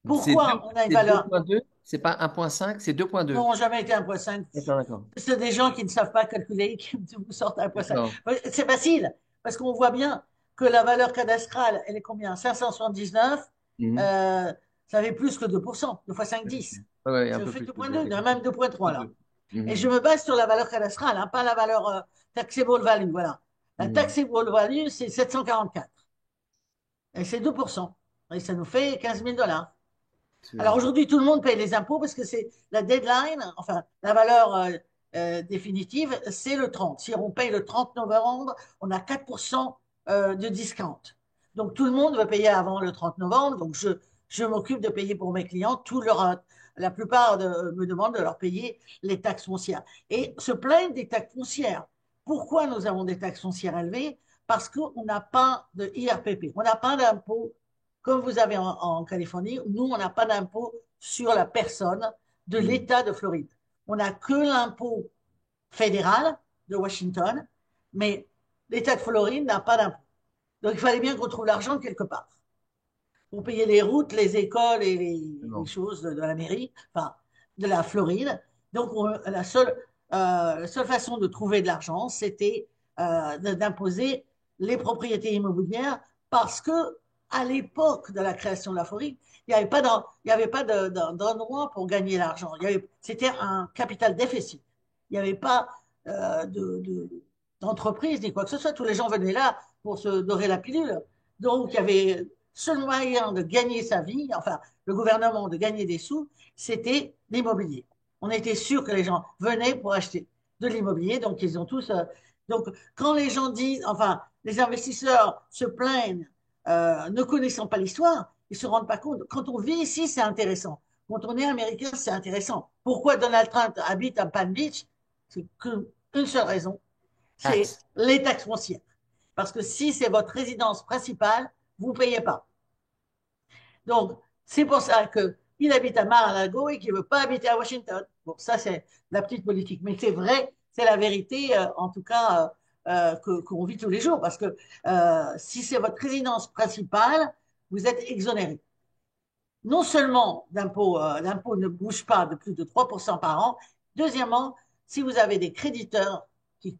Pourquoi on a une C'est deux valeur? point deux. C'est pas 1,5, c'est 2,2. Non, jamais été 1,5. D'accord, d'accord. C'est des gens qui ne savent pas calculer qui vous sortent 1,5. D'accord. C'est facile, parce qu'on voit bien que la valeur cadastrale, elle est combien? 579, Mhm. euh, ça fait plus que 2%, 2 fois 5, Ouais, 10. ouais, un Ça peu fait plus que 2,2, 2, même 2,3 là. deux. Et je Mhm. me base sur la valeur cadastrale, hein, pas la valeur taxable value, voilà. La Mhm. taxable value, c'est 744. Et c'est 2%. Et ça nous fait 15 000 dollars. Alors Absolument. aujourd'hui, tout le monde paye les impôts parce que c'est la deadline, enfin la valeur définitive, c'est le 30. Si on paye le 30 novembre, on a 4% de discount. Donc tout le monde veut payer avant le 30 novembre. Donc je m'occupe de payer pour mes clients. La plupart me demandent de leur payer les taxes foncières. Et se plaignent des taxes foncières. Pourquoi nous avons des taxes foncières élevées? Parce qu'on n'a pas de IRPP, on n'a pas d'impôt comme vous avez en Californie. Nous, on n'a pas d'impôt sur la personne de Mhm. l'État de Floride. On n'a que l'impôt fédéral de Washington, mais l'État de Floride n'a pas d'impôt. Donc, il fallait bien qu'on trouve l'argent quelque part pour payer les routes, les écoles et les Absolument. choses de la mairie, enfin, de la Floride. Donc, la seule façon de trouver de l'argent, c'était d'imposer les propriétés immobilières parce que à l'époque de la création de la Floride, il n'y avait pas d'endroit pour gagner l'argent. C'était un capital déficit. Il n'y avait pas d'entreprise ni quoi que ce soit. Tous les gens venaient là pour se dorer la pilule. Donc, il y avait seul moyen de gagner sa vie, enfin, le gouvernement de gagner des sous, c'était l'immobilier. On était sûr que les gens venaient pour acheter de l'immobilier, donc ils ont tous. Donc, quand les gens disent, enfin, les investisseurs se plaignent, ne connaissant pas l'histoire, ils se rendent pas compte. Quand on vit ici, c'est intéressant. Quand on est américain, c'est intéressant. Pourquoi Donald Trump habite à Palm Beach? C'est qu'une seule raison, c'est Taxe. les taxes foncières. Parce que si c'est votre résidence principale, vous ne payez pas. Donc, c'est pour ça qu'il habite à Mar-a-Lago et qu'il ne veut pas habiter à Washington. Bon, ça, c'est la petite politique. Mais c'est vrai, c'est la vérité, en tout cas, qu'on vit tous les jours. Parce que si c'est votre résidence principale, vous êtes exonéré. Non seulement l'impôt ne bouge pas de plus de 3% par an, deuxièmement, si vous avez des créditeurs qui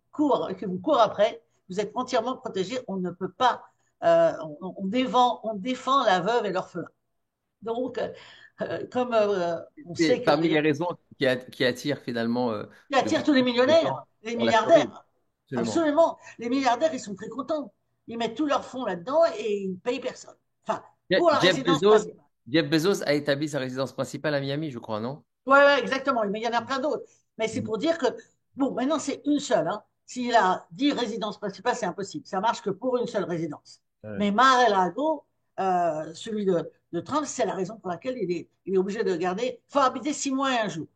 vous courent après, vous êtes entièrement protégé. On ne peut pas, on défend la veuve et l'orphelin. Donc, comme on C'est sait parmi qu'il les raisons qui attirent finalement de attire plus tous les en plus de gens millionnaires, les dans la Floride. milliardaires. Absolument. Absolument. Les milliardaires, ils sont très contents. Ils mettent tous leurs fonds là-dedans et ils ne payent personne. Enfin, pour la Jeff résidence Bezos, principale. Jeff Bezos a établi sa résidence principale à Miami, je crois, non? Ouais, ouais, exactement. Mais il y en a plein d'autres. Mais c'est pour dire que, bon, maintenant, c'est une seule. Hein. S'il a 10 résidences principales, c'est impossible. Ça marche que pour une seule résidence. Ouais. Mais Mar-a-Lago, celui de Trump, c'est la raison pour laquelle il est obligé de garder. Il faut habiter 6 mois et un jour.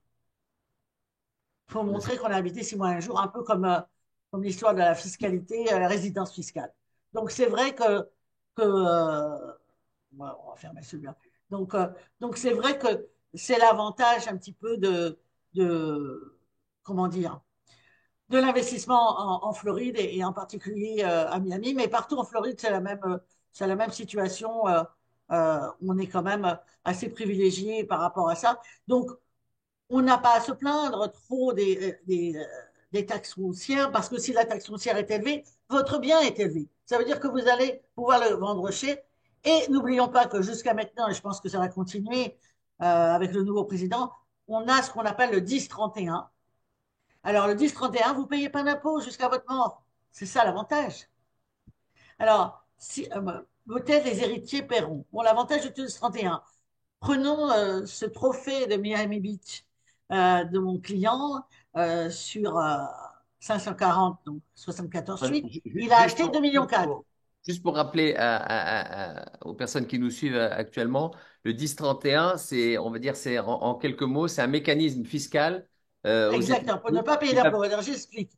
Il faut montrer qu'on a habité 6 mois et un jour, un peu comme l'histoire de la fiscalité, la résidence fiscale. Donc, c'est vrai on va fermer celui-là. Donc, euh, donc c'est vrai que c'est l'avantage un petit peu de comment dire, de l'investissement en Floride et en particulier à Miami, mais partout en Floride, c'est la même situation. On est quand même assez privilégié par rapport à ça. Donc, on n'a pas à se plaindre trop des taxes foncières parce que si la taxe foncière est élevée, votre bien est élevé. Ça veut dire que vous allez pouvoir le vendre cher. Et n'oublions pas que jusqu'à maintenant, et je pense que ça va continuer avec le nouveau président, on a ce qu'on appelle le 10-31. Alors, le 10-31, vous ne payez pas d'impôt jusqu'à votre mort. C'est ça l'avantage. Alors, peut-être les héritiers paieront. Bon, l'avantage du 10-31, prenons ce trophée de Miami Beach de mon client sur 540, donc 74 Enfin, suites. Il a Juste acheté 2 millions 4. juste pour rappeler aux personnes qui nous suivent actuellement, le 1031, c'est, on va dire, c'est en quelques mots, c'est un mécanisme fiscal aux Exactement, pour ne États-Unis pas payer qui va, d'impôt. Alors, j'explique.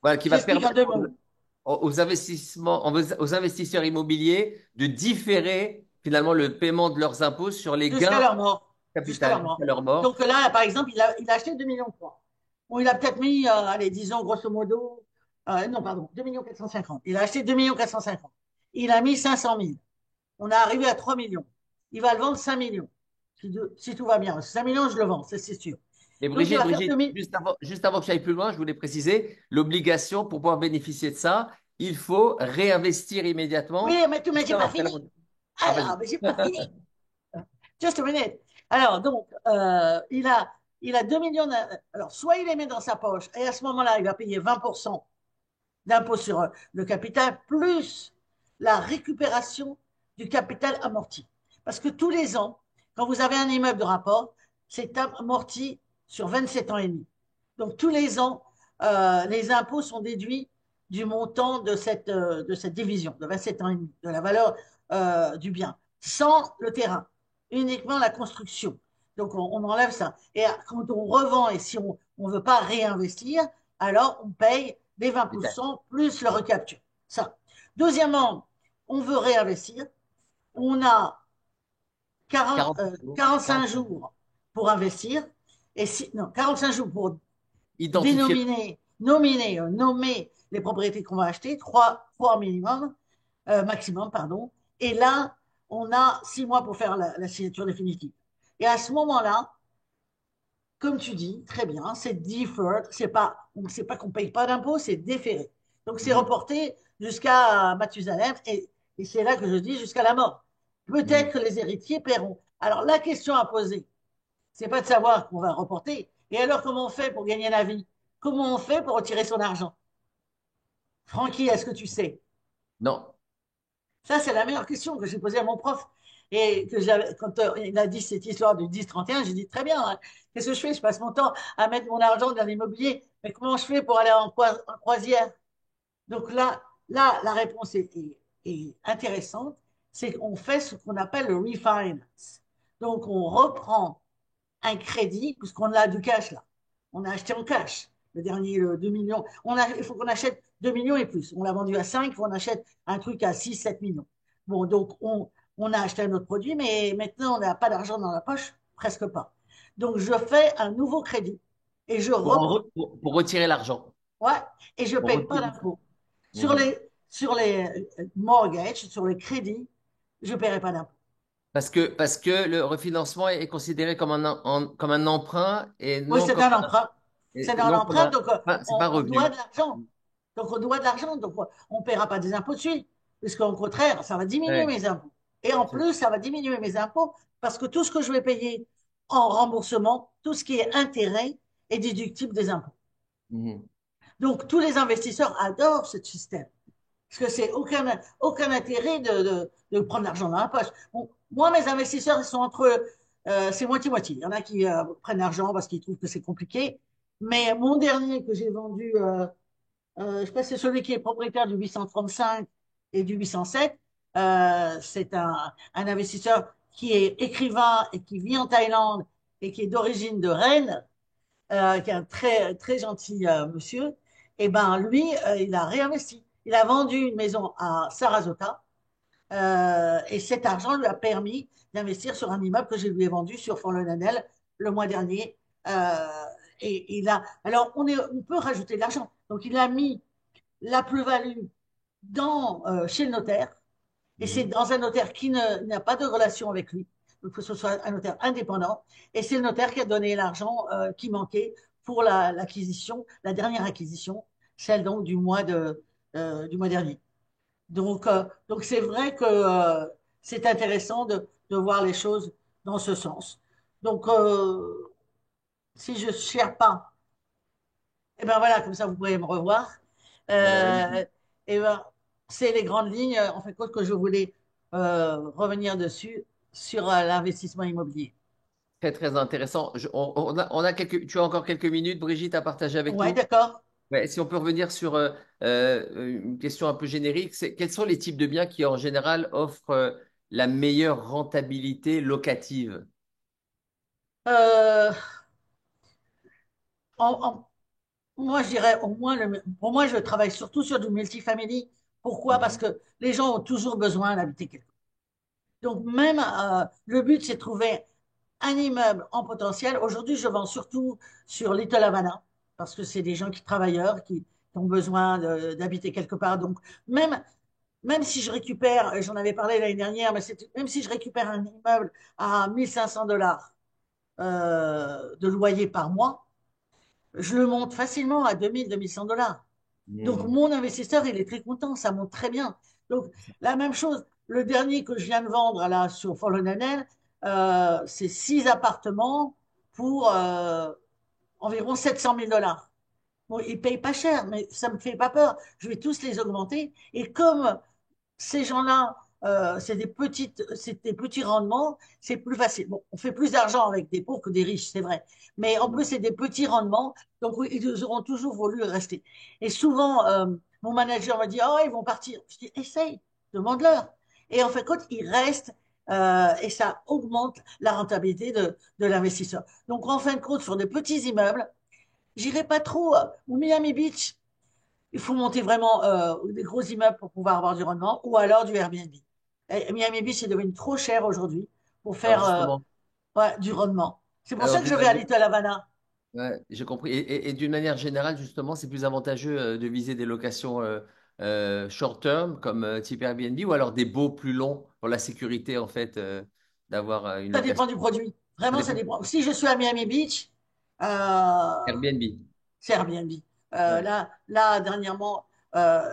voilà, qui va J'explique en permettre deux mots. aux investissements, aux investisseurs immobiliers de différer finalement le paiement de leurs impôts sur les Jusqu'à gains leur mort. Jusqu'à capital leur jusqu'à mort. leur mort. Donc là, par exemple, il a acheté 2 millions 3. Bon, il a peut-être mis, allez, disons grosso modo, non, pardon, 2 millions 450. Il a acheté 2 millions 450. Il a mis 500 000. On est arrivé à 3 millions. Il va le vendre 5 millions, si tout va bien. 5 millions, je le vends, c'est sûr. Et Donc, il va faire Brigitte, 2000. juste avant que j'aille plus loin, je voulais préciser, l'obligation pour pouvoir bénéficier de ça, il faut réinvestir Oui, immédiatement mais juste j'ai pas après la fini. vente. Ah, vas-y. Alors, mais j'ai pas fini. Just a minute. Alors, donc, il a 2 millions. Alors, soit il les met dans sa poche, et à ce moment-là, il va payer 20% d'impôt sur le capital, plus la récupération du capital amorti. Parce que tous les ans, quand vous avez un immeuble de rapport, c'est amorti sur 27 ans et demi. Donc, tous les ans, les impôts sont déduits du montant de cette division, de 27 ans et demi, de la valeur du bien, sans le terrain, uniquement la construction. Donc, on enlève ça. Et quand on revend et si on ne veut pas réinvestir, alors on paye les Putain, 20% plus le recapture. Ça. Deuxièmement, on veut réinvestir. On a 40 jours, 45 45 jours. jours pour investir. Et si, non, 45 jours pour Identifier. nommer les propriétés qu'on va acheter, trois minimum, maximum, pardon. Et là, on a 6 mois pour faire la signature définitive. Et à ce moment-là, comme tu dis, très bien, c'est deferred, c'est pas qu'on paye pas d'impôts, c'est déféré. Donc c'est Mhm, reporté jusqu'à Mathusalem et c'est là que je dis jusqu'à la mort. Peut-être mhm. que les héritiers paieront. Alors la question à poser, c'est pas de savoir qu'on va reporter. Et alors comment on fait pour gagner la vie? Comment on fait pour retirer son argent? Francky, est-ce que tu sais? Non, Ça, c'est la meilleure question que j'ai posée à mon prof. Et que j'avais, quand il a dit cette histoire du 10-31, j'ai dit très bien, hein, qu'est-ce que je fais? Je passe mon temps à mettre mon argent dans l'immobilier, mais comment je fais pour aller en croisière? Donc là, la réponse est intéressante, c'est qu'on fait ce qu'on appelle le refinance. Donc on reprend un crédit, puisqu'on a du cash là. On a acheté en cash. Le dernier, 2 millions. Il faut qu'on achète 2 millions et plus. On l'a vendu à 5, il faut qu'on achète un truc à 6, 7 millions. Bon, donc on a acheté un autre produit, mais maintenant on n'a pas d'argent dans la poche, presque pas. Donc je fais un nouveau crédit et je reprends. Pour retirer l'argent. Ouais, et je ne Pour paye pas retirer. d'impôt. Sur Mhm. les mortgages, sur les crédits, je ne paierai pas d'impôt. Parce que le refinancement est considéré comme comme un emprunt et Oui, non c'est comme un emprunt. C'est un non comme emprunt, donc c'est pas un on doit revenu. de l'argent. Donc on doit de l'argent, donc on ne paiera pas des impôts dessus, puisqu'au contraire, ça va diminuer Ouais. mes impôts. Et en plus, ça va diminuer mes impôts, parce que tout ce que je vais payer en remboursement, tout ce qui est intérêt, est déductible des impôts. Mhm. Donc tous les investisseurs adorent ce système. Parce que c'est aucun intérêt de prendre l'argent dans la poche. Bon, moi, mes investisseurs, ils sont entre, c'est moitié-moitié. Il y en a qui prennent l'argent parce qu'ils trouvent que c'est compliqué. Mais mon dernier que j'ai vendu, je sais pas, c'est celui qui est propriétaire du 835 et du 807. C'est un investisseur qui est écrivain et qui vit en Thaïlande et qui est d'origine de Rennes, qui est un très, très gentil monsieur. Et ben lui, il a réinvesti. Il a vendu une maison à Sarasota et cet argent lui a permis d'investir sur un immeuble que je lui ai vendu sur Fort-le-Nanel le mois dernier. Euh, et il a, alors on peut rajouter de l'argent. Donc il a mis la plus-value chez le notaire, et c'est Mhm. dans un notaire qui n'a pas de relation avec lui. Donc, il faut que ce soit un notaire indépendant. Et c'est le notaire qui a donné l'argent qui manquait pour l'acquisition, la dernière acquisition, celle donc du mois dernier. Donc c'est vrai que c'est intéressant de voir les choses dans ce sens. Donc, si je ne cherche pas, et ben voilà, comme ça vous pourrez me revoir. Voilà, Euh, et ben, c'est les grandes lignes, en fait, que je voulais revenir dessus sur l'investissement immobilier. très très intéressant. On a tu as encore quelques minutes, Brigitte, à partager avec Ouais, nous? d'accord. Ouais, si on peut revenir sur une question un peu générique, c'est quels sont les types de biens qui en général offrent la meilleure rentabilité locative? Euh, en- en- Moi, je dirais au moins, pour moi, je travaille surtout sur du multifamily. Pourquoi? Parce Mhm. que les gens ont toujours besoin d'habiter quelque part. Donc, même le but, c'est de trouver un immeuble en potentiel. Aujourd'hui, je vends surtout sur Little Havana, parce que c'est des gens qui travailleurs, qui ont besoin d'habiter quelque part. Donc, même, même si je récupère, j'en avais parlé l'année dernière, mais même si je récupère un immeuble à 1500 $ de loyer par mois, je le monte facilement à 2000, 2100 $. Donc, Mhm. mon investisseur, il est très content, ça monte très bien. Donc, la même chose, le dernier que je viens de vendre là sur Fort-le-Nanel, c'est 6 appartements pour environ 700 000 $. Bon, ils payent pas cher, mais ça me fait pas peur. Je vais tous les augmenter. Et comme ces gens-là, c'est des petits rendements, c'est plus facile. Bon, on fait plus d'argent avec des pauvres que des riches, c'est vrai. Mais en plus, c'est des petits rendements, donc oui, ils auront toujours voulu rester. Et souvent, mon manager me dit, oh, ils vont partir. Je dis, essaye, demande-leur. Et en fait, quand ils restent, et ça augmente la rentabilité de l'investisseur. Donc, en fin de compte, sur des petits immeubles, j'irai pas trop au Miami Beach. Il faut monter vraiment des gros immeubles pour pouvoir avoir du rendement ou alors du Airbnb. Et Miami Beach est devenu trop cher aujourd'hui pour Alors faire justement, ouais, du rendement. C'est pour alors ça que je vais à Little Havana. ouais, j'ai compris. Et d'une manière générale, justement, c'est plus avantageux de viser des locations short term comme type Airbnb ou alors des baux plus longs pour la sécurité en fait d'avoir une Ça dépend location. du produit. Ça Vraiment, ça dépend. dépend. Si je suis à Miami Beach, euh, Airbnb. c'est Airbnb. Ouais. Dernièrement,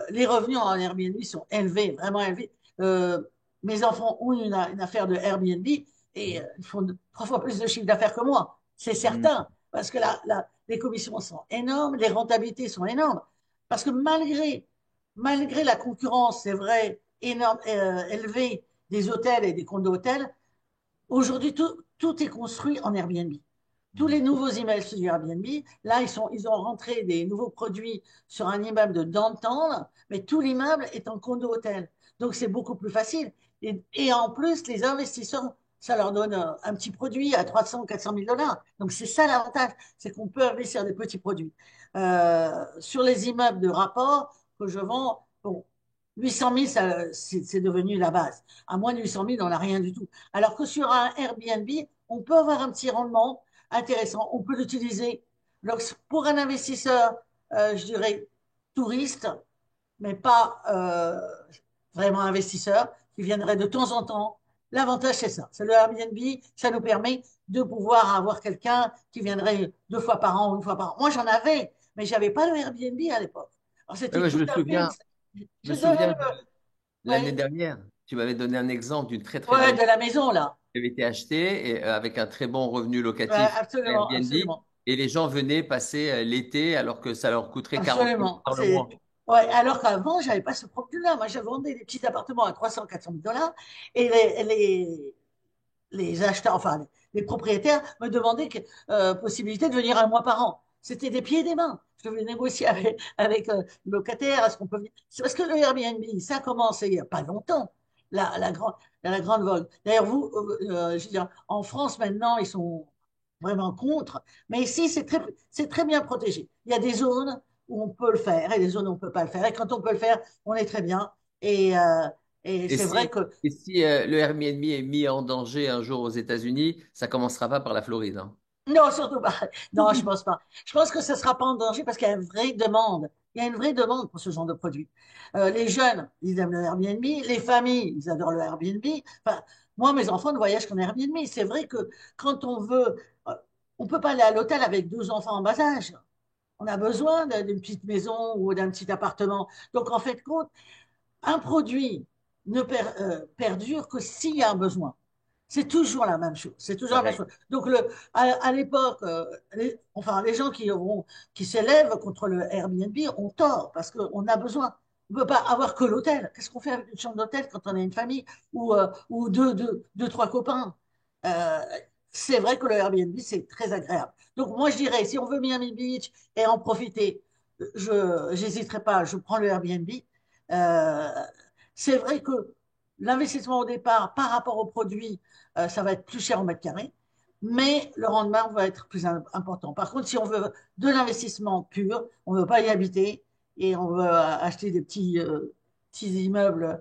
les revenus en Airbnb sont élevés, vraiment élevés. Euh, Mes enfants ont une affaire de Airbnb et Mhm. ils font 3 fois plus de chiffre d'affaires que moi. C'est Mhm. certain, parce que les commissions sont énormes, les rentabilités sont énormes. Parce que malgré la concurrence, c'est vrai, élevé des hôtels et des condos hôtels. Aujourd'hui, tout est construit en Airbnb. Tous les nouveaux immeubles sur Airbnb, là, ils ont rentré des nouveaux produits sur un immeuble de downtown, mais tout l'immeuble est en condo hôtel. Donc, c'est beaucoup plus facile. Et en plus, les investisseurs, ça leur donne un petit produit à 300 ou 400 000 dollars. Donc, c'est ça l'avantage, c'est qu'on peut investir des petits produits. Sur les immeubles de rapport que je vends, bon, 800 000, c'est devenu la base. À moins de 800 000, on n'a rien du tout. Alors que sur un Airbnb, on peut avoir un petit rendement intéressant. On peut l'utiliser. Donc, pour un investisseur, je dirais touriste, mais pas vraiment investisseur, qui viendrait de temps en temps. L'avantage, c'est ça. C'est le Airbnb. Ça nous permet de pouvoir avoir quelqu'un qui viendrait 2 fois par an ou une fois par an. Moi, j'en avais, mais j'avais pas le Airbnb à l'époque. Alors, Ouais, c'était ouais, tout à fait. je me Je devais, souviens l'année ouais, dernière, tu m'avais donné un exemple d'une très très ouais, belle de la maison, là. qui avait été achetée et, avec un très bon revenu Ouais, locatif absolument, Airbnb absolument. et les gens venaient passer l'été alors que ça leur coûterait 40 000 Absolument. dans le mois. Ouais, alors qu'avant, j'avais pas ce problème-là. Moi, je vendais des petits appartements à 300, 400 000 dollars et les acheteurs, enfin, les propriétaires me demandaient possibilité de venir un mois par an. C'était des pieds et des mains. Je devais négocier avec le locataire. Est-ce qu'on peut venir? C'est parce que le Airbnb, ça a commencé il n'y a pas longtemps, la grande vogue. D'ailleurs, vous, je veux dire, en France, maintenant, ils sont vraiment contre. Mais ici, c'est très bien protégé. Il y a des zones où on peut le faire et des zones où on ne peut pas le faire. Et quand on peut le faire, on est très bien. Et Et c'est vrai si, que et si le Airbnb est mis en danger un jour aux États-Unis, ça commencera pas par la Floride, hein. non, surtout pas. Non, je pense pas. Je pense que ce ne sera pas en danger parce qu'il y a une vraie demande. Il y a une vraie demande pour ce genre de produit. Les jeunes, ils aiment le Airbnb. Les familles, ils adorent le Airbnb. Enfin, moi, mes enfants ne voyagent qu'en Airbnb. C'est vrai que quand on veut, euh, on peut pas aller à l'hôtel avec 2 enfants en bas âge. On a besoin d'une petite maison ou d'un petit appartement. Donc, en fait, compte, un produit ne perdure que s'il y a un besoin. C'est toujours la même chose. C'est toujours la même Pareil. chose. Donc, à l'époque, enfin, les gens qui s'élèvent contre le Airbnb ont tort parce qu'on a besoin. On ne peut pas avoir que l'hôtel. Qu'est-ce qu'on fait avec une chambre d'hôtel quand on a une famille ou deux, trois copains? Euh, c'est vrai que le Airbnb, c'est très agréable. Donc, moi, je dirais, si on veut Miami Beach et en profiter, je n'hésiterai pas, je prends le Airbnb. Euh, c'est vrai que l'investissement au départ, par rapport au produit, ça va être plus cher au mètre carré, mais le rendement va être plus important. Par contre, si on veut de l'investissement pur, on ne veut pas y habiter et on veut acheter des petits immeubles.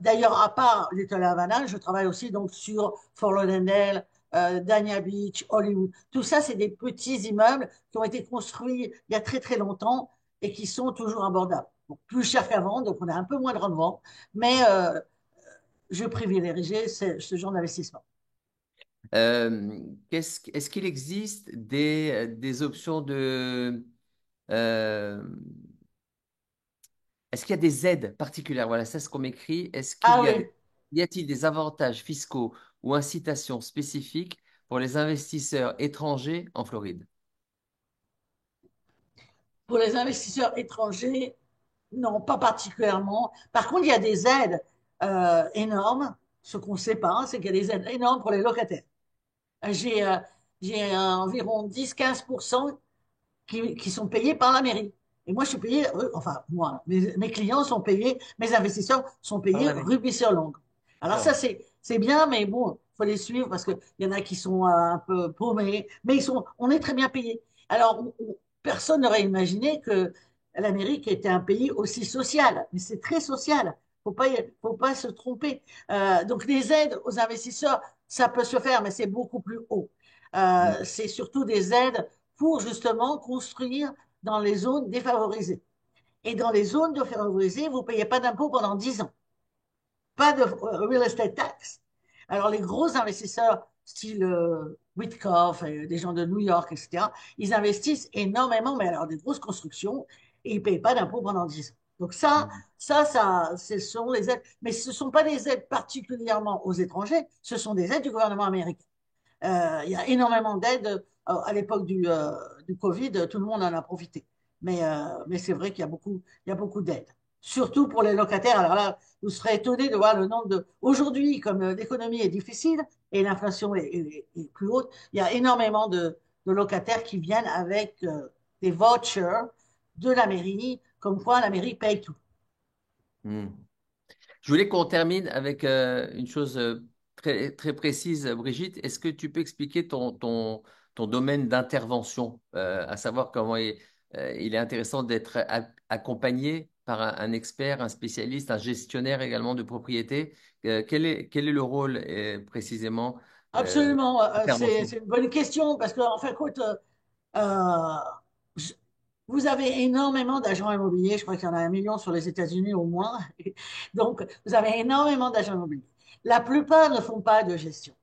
D'ailleurs, à part Little Havana, je travaille aussi donc sur Fort Lauderdale, Dania Beach, Hollywood. Tout ça, c'est des petits immeubles qui ont été construits il y a très très longtemps et qui sont toujours abordables. Donc, plus cher qu'avant, donc on a un peu moins de rendement, mais je privilégie ce genre d'investissement. Est-ce qu'il existe des options de... euh, est-ce qu'il y a des aides particulières? Voilà, c'est ce qu'on m'écrit. Ah oui, Y a-t-il des avantages fiscaux ou incitations spécifiques pour les investisseurs étrangers en Floride? pour les investisseurs étrangers, non, pas particulièrement. Par contre, il y a des aides énormes. Ce qu'on ne sait pas, c'est qu'il y a des aides énormes pour les locataires. J'ai euh, j'ai environ 10-15% qui sont payés par la mairie. Et moi, je suis payé, enfin, moi, mes clients sont payés, mes investisseurs sont Par payés la mer. rubis sur l'ongle. Alors ça, D'accord. c'est bien, mais bon, il faut les suivre parce qu'il y en a qui sont un peu paumés, mais on est très bien payés. Alors, personne n'aurait imaginé que l'Amérique était un pays aussi social, mais c'est très social. Faut pas se tromper. Donc, les aides aux investisseurs, ça peut se faire, mais c'est beaucoup plus haut. Mm. C'est surtout des aides pour justement construire dans les zones défavorisées. Et dans les zones défavorisées, vous ne payez pas d'impôt pendant 10 ans. Pas de real estate tax. Alors, les gros investisseurs, style Witkoff, des gens de New York, etc., ils investissent énormément, mais alors des grosses constructions, et ils ne payent pas d'impôt pendant 10 ans. Donc ce sont les aides, mais ce ne sont pas des aides particulièrement aux étrangers, ce sont des aides du gouvernement américain. Il y a énormément d'aides. À l'époque du Covid, tout le monde en a profité. Mais c'est vrai qu'il y a beaucoup d'aides. surtout pour les locataires. Alors là, vous serez étonné de voir le nombre de... Aujourd'hui, comme l'économie est difficile et l'inflation est plus haute, il y a énormément de locataires qui viennent avec des vouchers de la mairie, comme quoi la mairie paye tout. Hmm. Je voulais qu'on termine avec une chose très, très précise, Brigitte. Est-ce que tu peux expliquer ton domaine d'intervention, à savoir comment il est intéressant d'être accompagné par un expert, un spécialiste, un gestionnaire également de propriété? Quel est le rôle précisément Absolument, d'intervention? c'est une bonne question parce qu'en fin de compte, euh, je- vous avez énormément d'agents immobiliers. Je crois qu'il y en a 1 million sur les États-Unis au moins. Donc, vous avez énormément d'agents immobiliers. La plupart ne font pas de gestion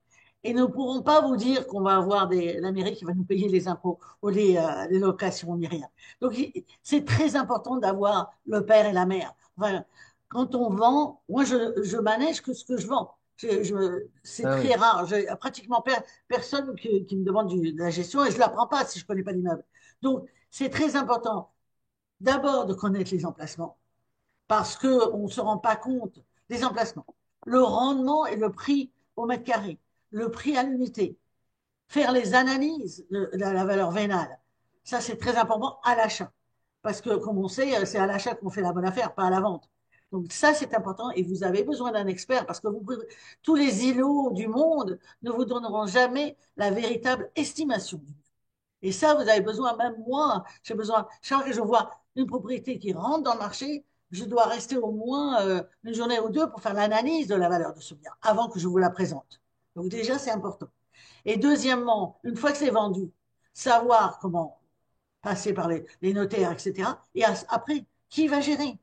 et ne pourront pas vous dire qu'on va avoir la mairie qui va nous payer les impôts ou les locations ni rien. Donc, c'est très important d'avoir le père et la mère. Enfin, quand on vend, moi, je manage que ce que je vends. C'est Ah très oui. rare. J'ai pratiquement personne qui me demande de la gestion et je ne la prends pas si je ne connais pas l'immeuble. Donc, c'est très important d'abord de connaître les emplacements parce qu'on ne se rend pas compte des emplacements. Le rendement et le prix au mètre carré, le prix à l'unité, faire les analyses de la valeur vénale. Ça, c'est très important à l'achat. Parce que, comme on sait, c'est à l'achat qu'on fait la bonne affaire, pas à la vente. Donc ça, c'est important et vous avez besoin d'un expert parce que tous les îlots du monde ne vous donneront jamais la véritable estimation. Et ça, vous avez besoin, même moi, j'ai besoin, chaque fois que je vois une propriété qui rentre dans le marché, je dois rester au moins une journée ou deux pour faire l'analyse de la valeur de ce bien avant que je vous la présente. Donc déjà, c'est important. Et deuxièmement, une fois que c'est vendu, savoir comment passer par les notaires, etc. Et après, qui va gérer?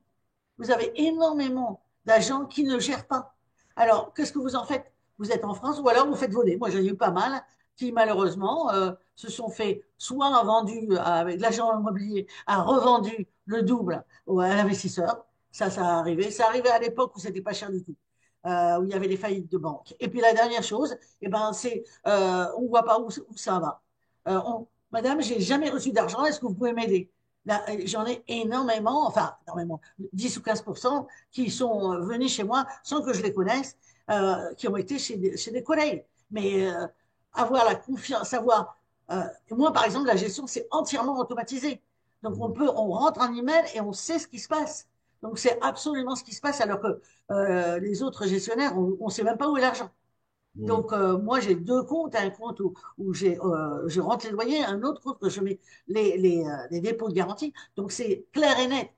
Vous avez énormément d'agents qui ne gèrent pas. Alors, qu'est-ce que vous en faites? Vous êtes en France ou alors vous faites voler. Moi, j'en ai eu pas mal qui, malheureusement, se sont fait soit vendu avec l'agent immobilier, a revendu le double à l'investisseur. Ça a arrivé. Ça arrivait à l'époque où c'était pas cher du tout, où il y avait des faillites de banque. Et puis la dernière chose, eh ben, c'est on ne voit pas où ça va. Madame, j'ai jamais reçu d'argent. Est-ce que vous pouvez m'aider? Là, j'en ai énormément, enfin énormément, 10 ou 15% qui sont venus chez moi sans que je les connaisse, qui ont été chez des collègues. Mais avoir la confiance, savoir. Moi, par exemple, la gestion, c'est entièrement automatisé. Donc, on rentre un email et on sait ce qui se passe. Donc, c'est absolument ce qui se passe, alors que les autres gestionnaires, on ne sait même pas où est l'argent. Hmm. Donc, moi, j'ai deux comptes. Un compte où je rentre les loyers, un autre compte que je mets les dépôts de garantie. Donc, c'est clair et net.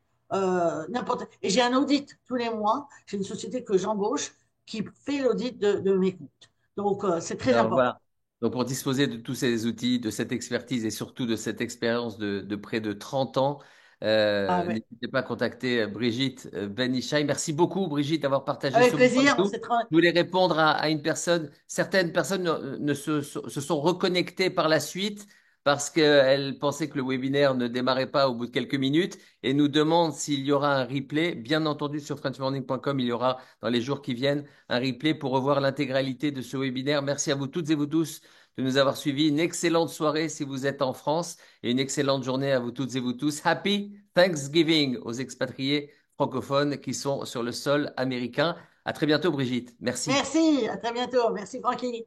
Et j'ai un audit tous les mois. J'ai une société que j'embauche qui fait l'audit de mes comptes. Donc, c'est très Alors important. voilà. Donc pour disposer de tous ces outils, de cette expertise et surtout de cette expérience de près de 30 ans, Ah, ouais. n'hésitez pas à contacter Brigitte Ben-Ishaï. Merci beaucoup Brigitte d'avoir partagé Avec ce moment avec plaisir. nous. Je voulais répondre à une personne. Certaines personnes ne se sont reconnectées par la suite parce qu'elles pensaient que le webinaire ne démarrait pas au bout de quelques minutes et nous demandent s'il y aura un replay. Bien entendu, sur frenchmorning.com, il y aura dans les jours qui viennent un replay pour revoir l'intégralité de ce webinaire. Merci à vous toutes et vous tous de nous avoir suivis. Une excellente soirée si vous êtes en France et une excellente journée à vous toutes et vous tous. Happy Thanksgiving aux expatriés francophones qui sont sur le sol américain. À très bientôt, Brigitte. Merci. Merci. À très bientôt. Merci, Francky.